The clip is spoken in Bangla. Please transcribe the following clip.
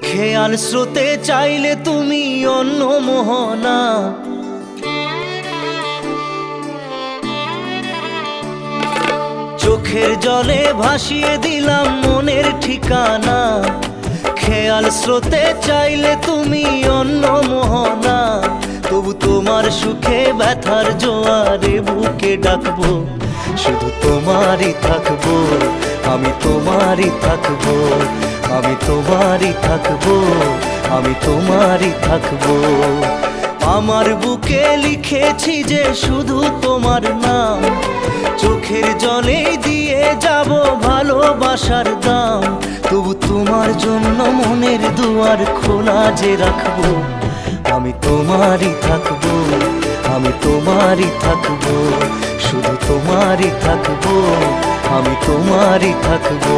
খেয়াল স্রোতে চাইলে তুমি অন্য মোহনা, চোখের জলে ভাসিয়ে দিলাম মনের ঠিকানা। খেয়াল স্রোতে চাইলে তুমি অন্য মোহনা, তবু তোমার সুখে ব্যথার জোয়ারে বুকে ডাকবো, শুধু তোমারই থাকবো, আমি তোমারই থাকবো, আমি তোমারই থাকবো, আমি তোমারই থাকবো। আমার বুকে লিখেছি যে শুধু তোমার নাম, চোখের জলে দিয়ে যাব ভালোবাসার দাম। তবু তোমার জন্য মনের দুয়ার খোলা যে রাখবো, আমি তোমারই থাকবো, আমি তোমারই থাকবো, শুধু তোমারই থাকবো, আমি তোমারই থাকবো।